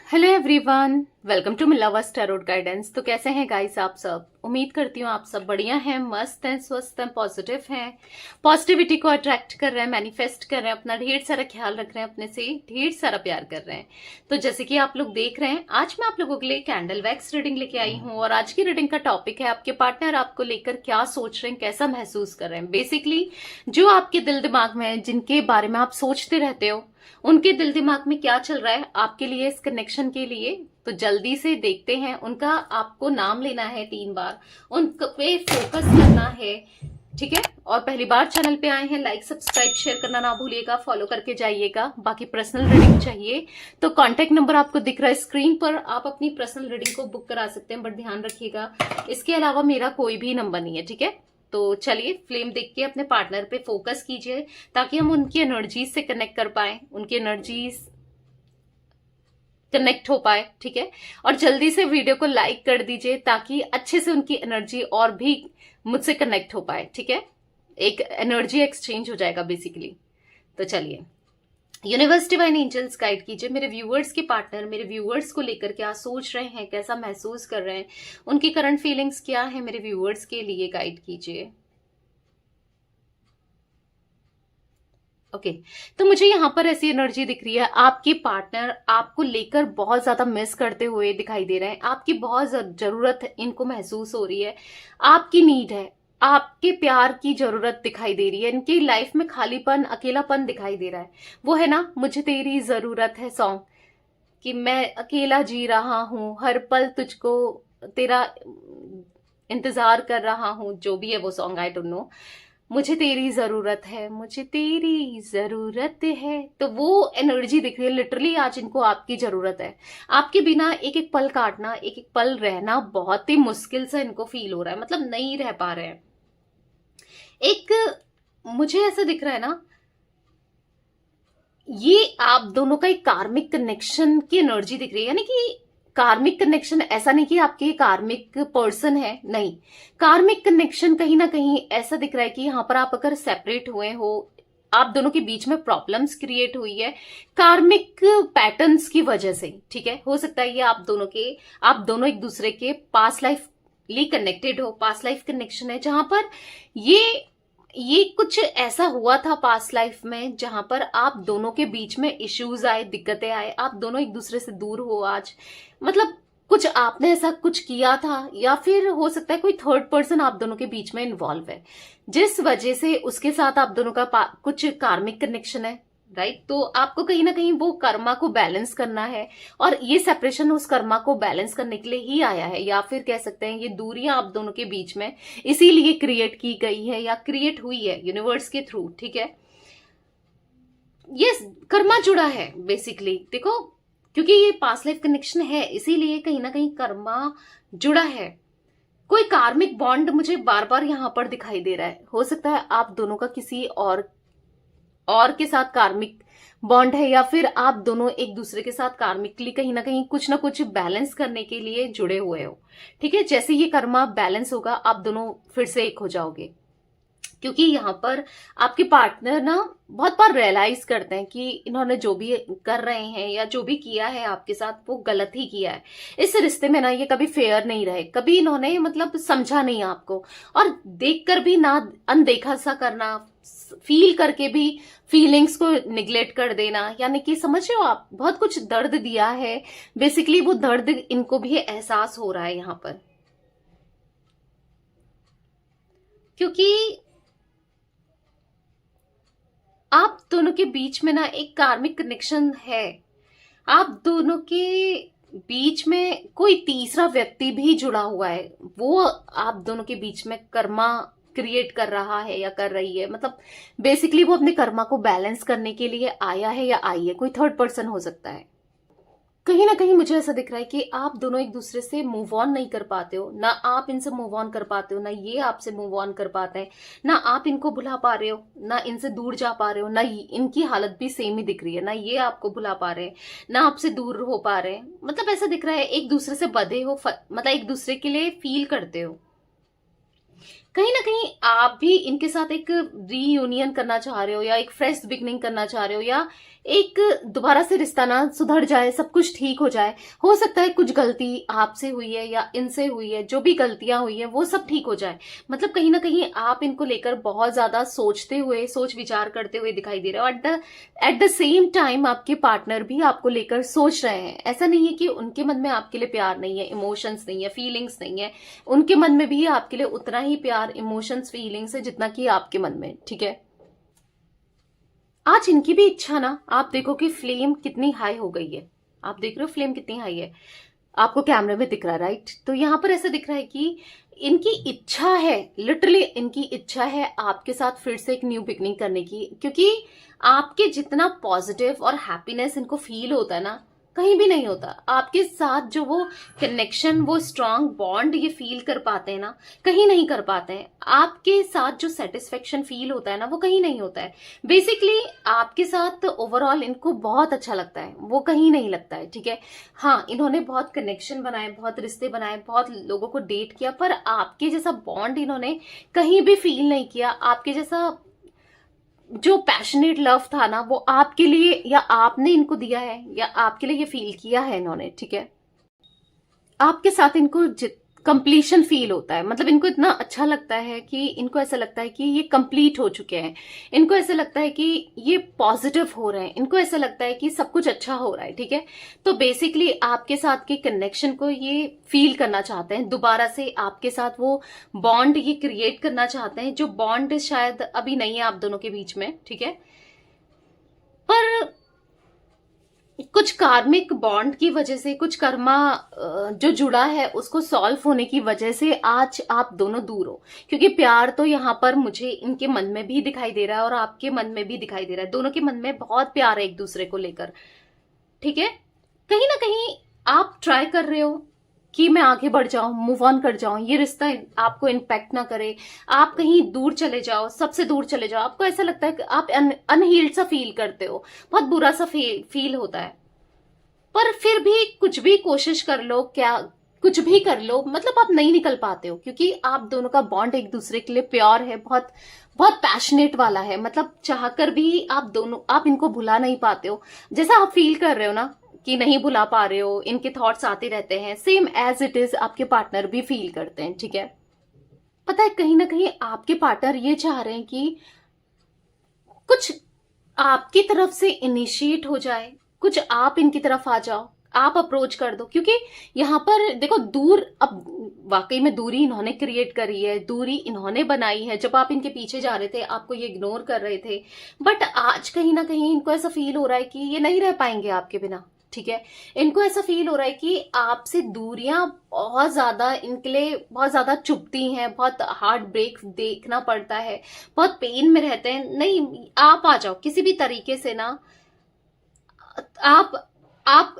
Hello everyone, welcome to Milawas tarot guidance. तो कैसे हैं गाइस आप सब? उम्मीद करती हूँ आप सब बढ़िया हैं, मस्त हैं, स्वस्थ हैं, पॉजिटिव हैं, पॉजिटिविटी को अट्रैक्ट कर रहे हैं, मैनिफेस्ट कर रहे हैं, अपना ढेर सारा ख्याल रख रहे हैं, अपने से ढेर सारा प्यार कर रहे हैं। तो जैसे कि आप लोग देख रहे हैं, आज मैं आप लोगों के लिए कैंडल वैक्स रीडिंग लेके आई हूँ और आज की रीडिंग का टॉपिक है आपके पार्टनर आपको लेकर क्या सोच रहे हैं, कैसा महसूस कर रहे हैं। बेसिकली जो आपके दिल दिमाग में है, जिनके बारे में आप सोचते रहते हो, उनके दिल दिमाग में क्या चल रहा है आपके लिए, इस कनेक्शन के लिए। तो जल्दी से देखते हैं। उनका आपको नाम लेना है 3 बार, उन पे फोकस करना है, ठीक है। और पहली बार चैनल पे आए हैं, लाइक सब्सक्राइब शेयर करना ना भूलिएगा, फॉलो करके जाइएगा। बाकी पर्सनल रीडिंग चाहिए तो कांटेक्ट नंबर आपको दिख रहा है स्क्रीन पर, आप अपनी पर्सनल रीडिंग को बुक करा सकते हैं, बट ध्यान रखिएगा इसके अलावा मेरा कोई भी नंबर नहीं है, ठीक है। तो चलिए फ्लेम देख के अपने पार्टनर पे फोकस कीजिए ताकि हम उनकी एनर्जीज से कनेक्ट कर पाए, उनकी एनर्जीज कनेक्ट हो पाए, ठीक है। और जल्दी से वीडियो को लाइक कर दीजिए ताकि अच्छे से उनकी एनर्जी और भी मुझसे कनेक्ट हो पाए, ठीक है। एक एनर्जी एक्सचेंज हो जाएगा बेसिकली। तो चलिए, यूनिवर्स डिवाइन एंजल्स गाइड कीजिए मेरे व्यूअर्स के पार्टनर मेरे व्यूअर्स को लेकर क्या सोच रहे हैं, कैसा महसूस कर रहे हैं, उनकी करंट फीलिंग्स क्या है, मेरे व्यूअर्स के लिए गाइड कीजिए। ओके तो मुझे यहाँ पर ऐसी एनर्जी दिख रही है, आपके पार्टनर आपको लेकर बहुत ज्यादा मिस करते हुए दिखाई दे रहे हैं, आपकी बहुत जरूरत इनको महसूस हो रही है, आपकी नीड है, आपके प्यार की जरूरत दिखाई दे रही है, इनकी लाइफ में खालीपन अकेलापन दिखाई दे रहा है। वो है ना, मुझे तेरी जरूरत है सॉन्ग, कि मैं अकेला जी रहा हूं, हर पल तुझको, तेरा इंतजार कर रहा हूं, जो भी है वो सॉन्ग, आई डोंट नो। मुझे तेरी जरूरत है, मुझे तेरी जरूरत है, तो वो एनर्जी दिख रही है। लिटरली आज इनको आपकी जरूरत है। आपके बिना एक एक पल काटना, एक एक पल रहना बहुत ही मुश्किल से इनको फील हो रहा है, मतलब नहीं रह पा रहे हैं। एक मुझे ऐसा दिख रहा है ना, ये आप दोनों का एक कार्मिक कनेक्शन की एनर्जी दिख रही है। यानी कि कार्मिक कनेक्शन ऐसा नहीं कि आपके कार्मिक पर्सन है, नहीं, कार्मिक कनेक्शन कहीं ना कहीं ऐसा दिख रहा है कि यहां पर आप अगर सेपरेट हुए हो, आप दोनों के बीच में प्रॉब्लम्स क्रिएट हुई है कार्मिक पैटर्न्स की वजह से, ठीक है। हो सकता है ये आप दोनों एक दूसरे के पास्ट लाइफ ली कनेक्टेड हो, पास्ट लाइफ कनेक्शन है, जहां पर ये कुछ ऐसा हुआ था पास्ट लाइफ में जहां पर आप दोनों के बीच में इश्यूज आए, दिक्कतें आए, आप दोनों एक दूसरे से दूर हो आज। मतलब कुछ आपने ऐसा कुछ किया था, या फिर हो सकता है कोई थर्ड पर्सन आप दोनों के बीच में इन्वॉल्व है, जिस वजह से उसके साथ आप दोनों का कुछ कार्मिक कनेक्शन है, राइट। तो आपको कहीं ना कहीं वो कर्मा को बैलेंस करना है, और ये सेपरेशन उस कर्मा को बैलेंस करने के लिए ही आया है, या फिर कह सकते हैं ये दूरियां आप दोनों के बीच में इसीलिए क्रिएट की गई है या क्रिएट हुई है यूनिवर्स के थ्रू, ठीक है। ये कर्मा जुड़ा है बेसिकली, देखो, क्योंकि ये पास्ट लाइफ कनेक्शन है इसीलिए कहीं ना कहीं कर्मा जुड़ा है। कोई कार्मिक बॉन्ड मुझे बार बार यहां पर दिखाई दे रहा है। हो सकता है आप दोनों का किसी और के साथ कार्मिक बॉन्ड है, या फिर आप दोनों एक दूसरे के साथ कार्मिकली कहीं ना कुछ बैलेंस करने के लिए जुड़े हुए हो, ठीक है। जैसे ये कर्मा बैलेंस होगा, आप दोनों फिर से एक हो जाओगे, क्योंकि यहाँ पर आपके पार्टनर ना बहुत बार रियलाइज करते हैं कि इन्होंने जो भी कर रहे हैं या जो भी किया है आपके साथ वो गलत ही किया है। इस रिश्ते में ना ये कभी फेयर नहीं रहे, कभी इन्होंने मतलब समझा नहीं आपको, और देखकर भी ना अनदेखा सा करना, फील करके भी फीलिंग्स को निग्लेक्ट कर देना, यानी कि समझ रहे हो आप, बहुत कुछ दर्द दिया है बेसिकली, वो दर्द इनको भी एहसास हो रहा है यहाँ पर, क्योंकि आप दोनों के बीच में ना एक कार्मिक कनेक्शन है। आप दोनों के बीच में कोई तीसरा व्यक्ति भी जुड़ा हुआ है, वो आप दोनों के बीच में कर्मा क्रिएट कर रहा है या कर रही है। मतलब बेसिकली वो अपने कर्मा को बैलेंस करने के लिए आया है या आई है, कोई थर्ड पर्सन हो सकता है। कहीं ना कहीं मुझे ऐसा दिख रहा है कि आप दोनों एक दूसरे से मूव ऑन नहीं कर पाते हो, ना आप इनसे मूव ऑन कर पाते हो, ना ये आपसे मूव ऑन कर पाते हैं, ना आप इनको भुला पा रहे हो, ना इनसे दूर जा पा रहे हो, ना इनकी हालत भी सेम ही दिख रही है, ना ये आपको भुला पा रहे हैं, ना आपसे दूर हो पा रहे हैं। मतलब ऐसा दिख रहा है एक दूसरे से बंधे हो, मतलब एक दूसरे के लिए फील करते हो। कहीं ना कहीं आप भी इनके साथ एक रीयूनियन करना चाह रहे हो, या एक फ्रेश बिगनिंग करना चाह रहे हो, या एक दोबारा से रिश्ता ना सुधर जाए, सब कुछ ठीक हो जाए। हो सकता है कुछ गलती आपसे हुई है या इनसे हुई है, जो भी गलतियां हुई है वो सब ठीक हो जाए। मतलब कहीं ना कहीं आप इनको लेकर बहुत ज्यादा सोचते हुए, सोच विचार करते हुए दिखाई दे रहे हो। एट द सेम टाइम आपके पार्टनर भी आपको लेकर सोच रहे हैं। ऐसा नहीं है कि उनके मन में आपके लिए प्यार नहीं है, इमोशंस नहीं है, फीलिंग्स नहीं है। उनके मन में भी आपके लिए उतना ही प्यार, इमोशंस, फीलिंग्स है जितना कि आपके मन में, ठीक है। आज इनकी भी इच्छा ना, आप देखो कि फ्लेम कितनी हाई हो गई है। आप देख रहे हो फ्लेम कितनी हाई है, आपको कैमरे में दिख रहा है, राइट? तो यहां पर ऐसा दिख रहा है कि इनकी इच्छा है, लिटरली इनकी इच्छा है आपके साथ फिर से एक न्यू बिगनिंग करने की। क्योंकि आपके जितना पॉजिटिव और हैप्पीनेस इनको फील होता है ना, कहीं भी नहीं होता। आपके साथ जो वो कनेक्शन, वो स्ट्रांग बॉन्ड ये फील कर पाते हैं ना, कहीं नहीं कर पाते हैं। आपके साथ जो सेटिस्फेक्शन फील होता है ना, वो कहीं नहीं होता है। बेसिकली आपके साथ ओवरऑल इनको बहुत अच्छा लगता है, वो कहीं नहीं लगता है, ठीक है। हाँ, इन्होंने बहुत कनेक्शन बनाए, बहुत रिश्ते बनाए, बहुत लोगों को डेट किया, पर आपके जैसा बॉन्ड इन्होंने कहीं भी फील नहीं किया। आपके जैसा जो पैशनेट लव था ना, वो आपके लिए या आपने इनको दिया है, या आपके लिए ये फील किया है इन्होंने, ठीक है। आपके साथ इनको कंप्लीशन फील होता है। मतलब इनको इतना अच्छा लगता है कि इनको ऐसा लगता है कि ये कंप्लीट हो चुके हैं। इनको ऐसा लगता है कि ये पॉजिटिव हो रहे हैं, इनको ऐसा लगता है कि सब कुछ अच्छा हो रहा है, ठीक है। तो बेसिकली आपके साथ के कनेक्शन को ये फील करना चाहते हैं, दोबारा से आपके साथ वो बॉन्ड ये क्रिएट करना चाहते हैं, जो बॉन्ड शायद अभी नहीं है आप दोनों के बीच में, ठीक है। पर कुछ कार्मिक बॉन्ड की वजह से, कुछ कर्मा जो जुड़ा है उसको सॉल्व होने की वजह से आज आप दोनों दूर हो। क्योंकि प्यार तो यहाँ पर मुझे इनके मन में भी दिखाई दे रहा है और आपके मन में भी दिखाई दे रहा है। दोनों के मन में बहुत प्यार है एक दूसरे को लेकर, ठीक है। कहीं ना कहीं आप ट्राई कर रहे हो कि मैं आगे बढ़ जाऊं, मूव ऑन कर जाऊं, ये रिश्ता आपको इम्पैक्ट ना करे, आप कहीं दूर चले जाओ, सबसे दूर चले जाओ। आपको ऐसा लगता है कि आप अनहील्ड सा फील करते हो, बहुत बुरा सा फील होता है। पर फिर भी कुछ भी कोशिश कर लो, क्या कुछ भी कर लो, मतलब आप नहीं निकल पाते हो। क्योंकि आप दोनों का बॉन्ड एक दूसरे के लिए प्योर है, बहुत बहुत पैशनेट वाला है। मतलब चाहकर भी आप इनको भुला नहीं पाते हो। जैसा आप फील कर रहे हो ना कि नहीं भुला पा रहे हो, इनके थॉट्स आते रहते हैं, सेम एज इट इज आपके पार्टनर भी फील करते हैं, ठीक है। पता है, कहीं ना कहीं आपके पार्टनर ये चाह रहे हैं कि कुछ आपकी तरफ से इनिशिएट हो जाए, कुछ आप इनकी तरफ आ जाओ, आप अप्रोच कर दो। क्योंकि यहाँ पर देखो, दूर, अब वाकई में दूरी इन्होंने क्रिएट करी है, दूरी इन्होंने बनाई है। जब आप इनके पीछे जा रहे थे, आपको ये इग्नोर कर रहे थे, बट आज कहीं ना कहीं इनको ऐसा फील हो रहा है कि ये नहीं रह पाएंगे आपके बिना, ठीक है। इनको ऐसा फील हो रहा है कि आपसे दूरियां बहुत ज्यादा इनके लिए बहुत ज्यादा चुभती हैं, बहुत हार्ट ब्रेक देखना पड़ता है, बहुत पेन में रहते हैं। नहीं, आप आ जाओ किसी भी तरीके से ना, आप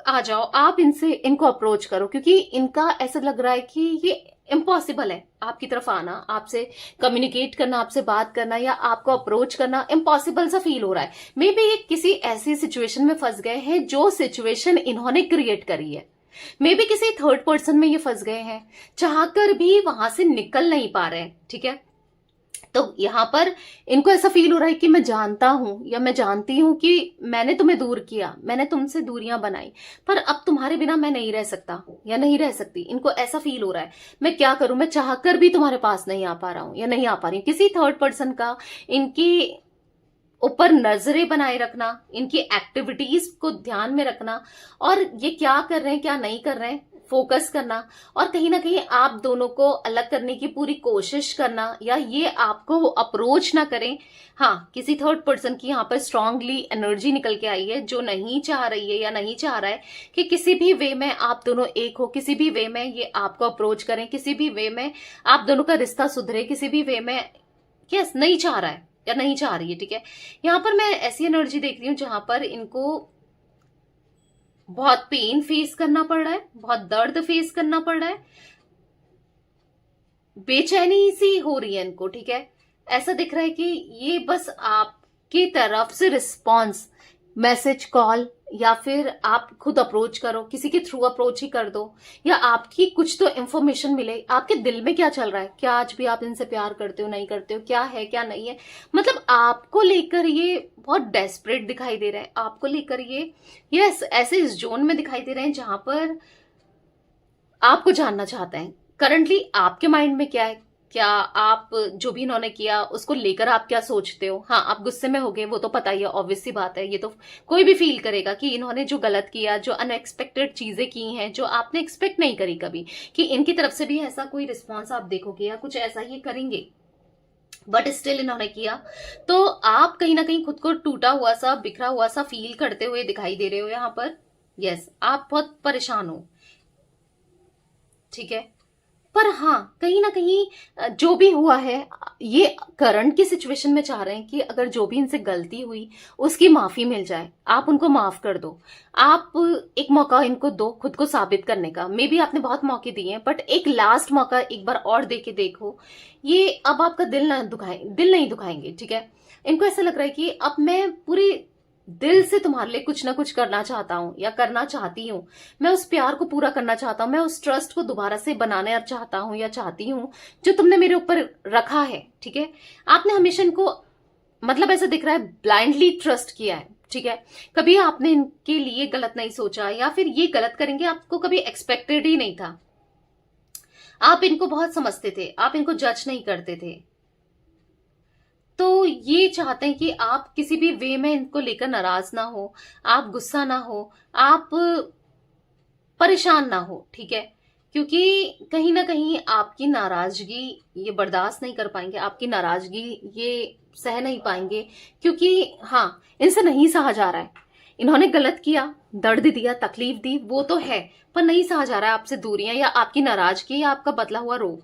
आ जाओ, आप इनको अप्रोच करो। क्योंकि इनका ऐसा लग रहा है कि ये इम्पॉसिबल है आपकी तरफ आना, आपसे कम्युनिकेट करना, आपसे बात करना, या आपको अप्रोच करना इम्पॉसिबल सा फील हो रहा है। मे बी ये किसी ऐसी सिचुएशन में फंस गए हैं जो सिचुएशन इन्होंने क्रिएट करी है। मे बी किसी थर्ड पर्सन में ये फंस गए हैं, चाहकर भी वहां से निकल नहीं पा रहे हैं, ठीक है। तो यहां पर इनको ऐसा फील हो रहा है कि मैं जानता हूं या मैं जानती हूं कि मैंने तुम्हें दूर किया, मैंने तुमसे दूरियां बनाई, पर अब तुम्हारे बिना मैं नहीं रह सकता या नहीं रह सकती। इनको ऐसा फील हो रहा है, मैं क्या करूं, मैं चाहकर भी तुम्हारे पास नहीं आ पा रहा हूं या नहीं आ पा रही हूं। किसी थर्ड पर्सन का इनकी ऊपर नजरें बनाए रखना, इनकी एक्टिविटीज को ध्यान में रखना, और ये क्या कर रहे हैं क्या नहीं कर रहे हैं फोकस करना, और कहीं ना कहीं आप दोनों को अलग करने की पूरी कोशिश करना, या ये आपको अप्रोच ना करें। हाँ, किसी थर्ड पर्सन की यहाँ पर स्ट्रांगली एनर्जी निकल के आई है, जो नहीं चाह रही है या नहीं चाह रहा है कि किसी भी वे में आप दोनों एक हो, किसी भी वे में ये आपको अप्रोच करें, किसी भी वे में आप दोनों का रिश्ता सुधरे, किसी भी वे में यस नहीं चाह रहा है या नहीं चाह रही है, ठीक है। यहाँ पर मैं ऐसी एनर्जी देख रही हूँ जहां पर इनको बहुत पेन फेस करना पड़ रहा है, बहुत दर्द फेस करना पड़ रहा है, बेचैनी सी हो रही है इनको, ठीक है। ऐसा दिख रहा है कि ये बस आपकी तरफ से रिस्पॉन्स, मैसेज, कॉल, या फिर आप खुद अप्रोच करो, किसी के थ्रू अप्रोच ही कर दो, या आपकी कुछ तो इंफॉर्मेशन मिले आपके दिल में क्या चल रहा है, क्या आज भी आप इनसे प्यार करते हो, नहीं करते हो, क्या है क्या नहीं है। मतलब आपको लेकर ये बहुत डेस्परेट दिखाई दे रहा है, आपको लेकर ये ऐसे इस जोन में दिखाई दे रहे हैं जहां पर आपको जानना चाहते हैं करंटली आपके माइंड में क्या है, क्या आप जो भी इन्होंने किया उसको लेकर आप क्या सोचते हो। हाँ, आप गुस्से में हो गए, वो तो पता ही है, ऑब्वियस सी बात है, ये तो कोई भी फील करेगा कि इन्होंने जो गलत किया, जो अनएक्सपेक्टेड चीजें की हैं, जो आपने एक्सपेक्ट नहीं करी कभी कि इनकी तरफ से भी ऐसा कोई रिस्पॉन्स आप देखोगे या कुछ ऐसा ये करेंगे, बट स्टिल इन्होंने किया। तो आप कहीं ना कहीं खुद को टूटा हुआ सा, बिखरा हुआ सा फील करते हुए दिखाई दे रहे हो यहाँ पर। यस, आप बहुत परेशान हो, ठीक है। पर हाँ, कहीं ना कहीं जो भी हुआ है, ये करंट की सिचुएशन में चाह रहे हैं कि अगर जो भी इनसे गलती हुई उसकी माफी मिल जाए, आप उनको माफ कर दो, आप एक मौका इनको दो खुद को साबित करने का। मे बी आपने बहुत मौके दिए हैं, बट एक लास्ट मौका एक बार और दे के देखो। ये अब आपका दिल नहीं दुखाएंगे, ठीक है। इनको ऐसा लग रहा है कि अब मैं पूरी दिल से तुम्हारे लिए कुछ ना कुछ करना चाहता हूं या करना चाहती हूं, मैं उस प्यार को पूरा करना चाहता हूं, मैं उस ट्रस्ट को दोबारा से बनाना चाहता हूं या चाहती हूं जो तुमने मेरे ऊपर रखा है, ठीक है। आपने हमेशा इनको, मतलब ऐसा दिख रहा है, ब्लाइंडली ट्रस्ट किया है, ठीक है। कभी आपने इनके लिए गलत नहीं सोचा, या फिर ये गलत करेंगे आपको कभी एक्सपेक्टेड ही नहीं था। आप इनको बहुत समझते थे, आप इनको जज नहीं करते थे। तो ये चाहते हैं कि आप किसी भी वे में इनको लेकर नाराज ना हो, आप गुस्सा ना हो, आप परेशान ना हो, ठीक है। क्योंकि कहीं ना कहीं आपकी नाराजगी ये बर्दाश्त नहीं कर पाएंगे, आपकी नाराजगी ये सह नहीं पाएंगे, क्योंकि हाँ, इनसे नहीं सहा जा रहा है। इन्होंने गलत किया, दर्द दिया, तकलीफ दी, वो तो है, पर नहीं सहा जा रहा है आपसे दूरियां या आपकी नाराजगी या आपका बदला हुआ रोब,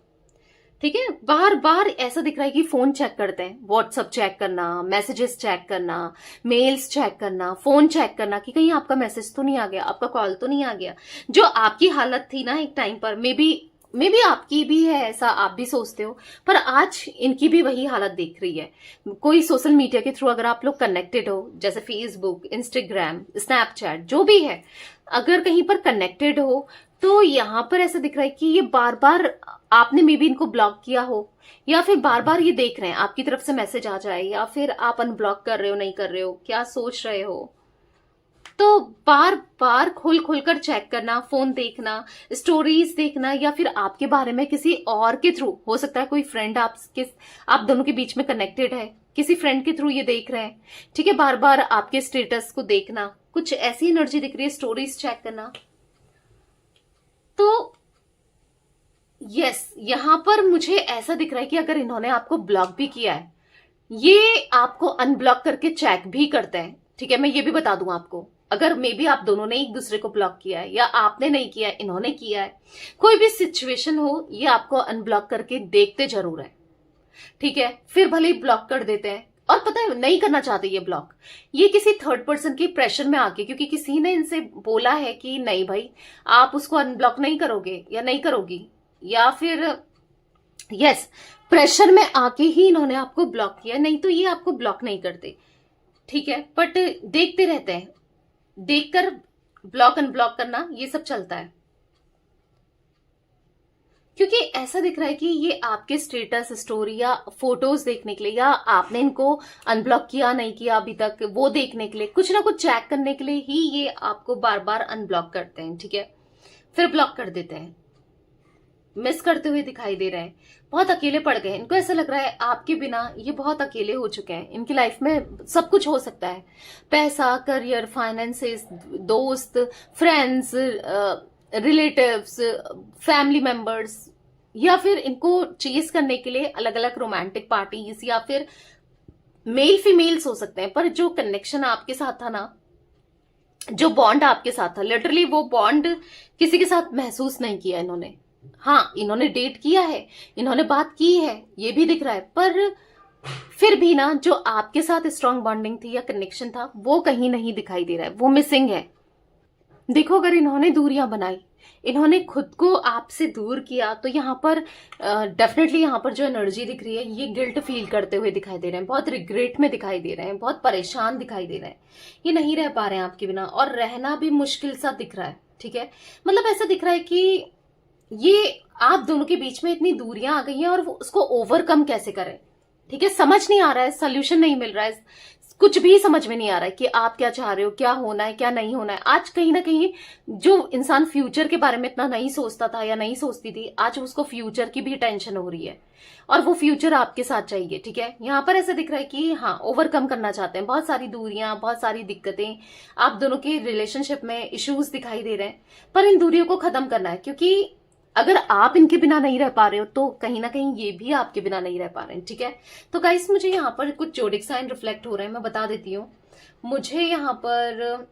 ठीक है। बार बार ऐसा दिख रहा है कि फोन चेक करते हैं, व्हाट्सएप चेक करना, मैसेजेस चेक करना, मेल्स चेक करना, फोन चेक करना कि कहीं आपका मैसेज तो नहीं आ गया, आपका कॉल तो नहीं आ गया। जो आपकी हालत थी ना एक टाइम पर, मे बी आपकी भी है, ऐसा आप भी सोचते हो, पर आज इनकी भी वही हालत देख रही है। कोई सोशल मीडिया के थ्रू अगर आप लोग कनेक्टेड हो, जैसे फेसबुक, इंस्टाग्राम, स्नैपचैट, जो भी है, अगर कहीं पर कनेक्टेड हो, तो यहाँ पर ऐसा दिख रहा है कि ये बार बार आपने मे बी इनको ब्लॉक किया हो, या फिर बार बार ये देख रहे हैं आपकी तरफ से मैसेज आ जाए, या फिर आप अनब्लॉक कर रहे हो, नहीं कर रहे हो, क्या सोच रहे हो। तो बार बार खोल कर चेक करना, फोन देखना, स्टोरीज देखना, या फिर आपके बारे में किसी और के थ्रू, हो सकता है कोई फ्रेंड आप दोनों के बीच में कनेक्टेड है, किसी फ्रेंड के थ्रू ये देख रहे हैं, ठीक है। बार बार आपके स्टेटस को देखना, कुछ ऐसी एनर्जी दिख रही है, स्टोरीज चेक करना। तो यस, यहां पर मुझे ऐसा दिख रहा है कि अगर इन्होंने आपको ब्लॉक भी किया है, ये आपको अनब्लॉक करके चेक भी करते हैं, ठीक है। मैं ये भी बता दूं आपको, अगर मे बी आप दोनों ने एक दूसरे को ब्लॉक किया है, या आपने नहीं किया है, इन्होंने किया है, कोई भी सिचुएशन हो, ये आपको अनब्लॉक करके देखते जरूर है, ठीक है। फिर भले ही ब्लॉक कर देते हैं, और पता है नहीं करना चाहते ये ब्लॉक, ये किसी थर्ड पर्सन के प्रेशर में आके, क्योंकि किसी ने इनसे बोला है कि नहीं भाई आप उसको अनब्लॉक नहीं करोगे या नहीं करोगी, या फिर यस, प्रेशर में आके ही इन्होंने आपको ब्लॉक किया, नहीं तो ये आपको ब्लॉक नहीं करते, ठीक है। बट देखते रहते हैं, देखकर ब्लॉक अनब्लॉक करना ये सब चलता है, क्योंकि ऐसा दिख रहा है कि ये आपके स्टेटस, स्टोरी या फोटोज देखने के लिए, या आपने इनको अनब्लॉक किया नहीं किया अभी तक, वो देखने के लिए, कुछ ना कुछ चेक करने के लिए ही ये आपको बार बार अनब्लॉक करते हैं, ठीक है। फिर ब्लॉक कर देते हैं, मिस करते हुए दिखाई दे रहे हैं, बहुत अकेले पड़ गए। इनको ऐसा लग रहा है आपके बिना ये बहुत अकेले हो चुके हैं। इनकी लाइफ में सब कुछ हो सकता है, पैसा, करियर, फाइनेंसेस, दोस्त, फ्रेंड्स, रिलेटिव्स, फैमिली मेंबर्स, या फिर इनको चेस करने के लिए अलग अलग रोमांटिक पार्टीज, या फिर मेल फीमेल्स हो सकते हैं। पर जो कनेक्शन आपके साथ था ना, जो बॉन्ड आपके साथ था, लिटरली वो बॉन्ड किसी के साथ महसूस नहीं किया इन्होंने। हाँ, इन्होंने डेट किया है, इन्होंने बात की है, ये भी दिख रहा है, पर फिर भी ना जो आपके साथ स्ट्रांग बॉन्डिंग थी या कनेक्शन था, वो कहीं नहीं दिखाई दे रहा है, वो मिसिंग है। देखो अगर इन्होंने दूरियां बनाई, इन्होंने खुद को आपसे दूर किया, तो यहाँ पर डेफिनेटली यहाँ पर जो एनर्जी दिख रही है ये गिल्ट फील करते हुए दिखाई दे रहे हैं, बहुत रिग्रेट में दिखाई दे रहे हैं, बहुत परेशान दिखाई दे रहे हैं, ये नहीं रह पा रहे हैं आपके बिना, और रहना भी मुश्किल सा दिख रहा है। ठीक है, मतलब ऐसा दिख रहा है कि ये आप दोनों के बीच में इतनी दूरियां आ गई हैं और वो उसको ओवरकम कैसे करें। ठीक है, समझ नहीं आ रहा है, सोल्यूशन नहीं मिल रहा है, कुछ भी समझ में नहीं आ रहा है कि आप क्या चाह रहे हो, क्या होना है क्या नहीं होना है। आज कहीं ना कहीं जो इंसान फ्यूचर के बारे में इतना नहीं सोचता था या नहीं सोचती थी, आज उसको फ्यूचर की भी टेंशन हो रही है और वो फ्यूचर आपके साथ चाहिए। ठीक है, यहाँ पर ऐसा दिख रहा है कि हाँ ओवरकम करना चाहते हैं, बहुत सारी दूरियां, बहुत सारी दिक्कतें, आप दोनों के रिलेशनशिप में इश्यूज दिखाई दे रहे हैं, पर इन दूरियों को खत्म करना है, क्योंकि अगर आप इनके बिना नहीं रह पा रहे हो तो कहीं ना कहीं ये भी आपके बिना नहीं रह पा रहे हैं। ठीक है, तो गाइस मुझे यहाँ पर कुछ जोडिक साइन रिफ्लेक्ट हो रहे हैं, मैं बता देती हूँ। मुझे यहाँ पर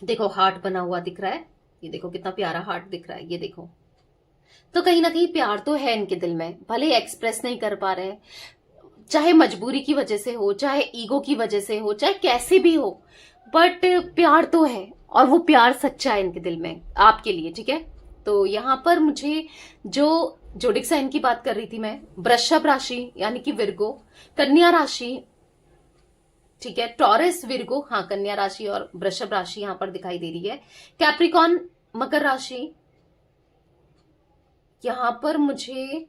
देखो हार्ट बना हुआ दिख रहा है, ये देखो कितना प्यारा हार्ट दिख रहा है, ये देखो। तो कहीं ना कहीं प्यार तो है इनके दिल में, भले एक्सप्रेस नहीं कर पा रहे हैं, चाहे मजबूरी की वजह से हो, चाहे ईगो की वजह से हो, चाहे कैसे भी हो, बट प्यार तो है और वो प्यार सच्चा है इनके दिल में आपके लिए। ठीक है, तो यहाँ पर मुझे जो जोडिक साइन की बात कर रही थी मैं, वृषभ राशि यानी कि विर्गो, कन्या राशि, ठीक है, टॉरस, विर्गो, हाँ कन्या राशि और वृषभ राशि यहाँ पर दिखाई दे रही है, कैप्रिकॉन, मकर राशि, यहाँ पर मुझे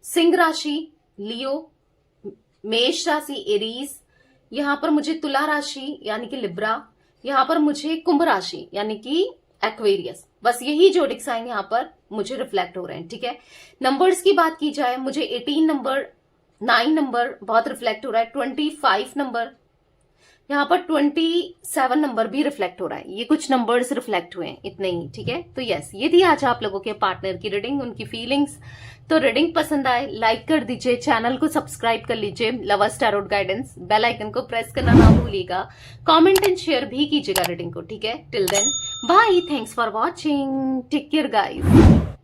सिंह राशि, लियो, मेष राशि, एरीज, यहाँ पर मुझे तुला राशि यानी कि लिब्रा, यहाँ पर मुझे कुंभ राशि यानी कि एक्वेरियस। बस यही जोडिक साइन यहाँ पर मुझे रिफ्लेक्ट हो रहे हैं। ठीक है, नंबर्स की बात की जाए, मुझे 18 नंबर, 9 नंबर बहुत रिफ्लेक्ट हो रहा है, 25 नंबर, यहाँ पर 27 नंबर भी रिफ्लेक्ट हो रहा है, ये कुछ नंबर्स रिफ्लेक्ट हुए हैं, इतने ही। ठीक है, तो यस ये थी आज आप लोगों के पार्टनर की रीडिंग, उनकी फीलिंग्स। तो रीडिंग पसंद आए लाइक कर दीजिए, चैनल को सब्सक्राइब कर लीजिए, lovers tarot guidance, bell icon को प्रेस करना ना भूलिएगा, कमेंट एंड शेयर भी कीजिएगा रीडिंग को। ठीक है, till then bye, thanks for watching, take care guys.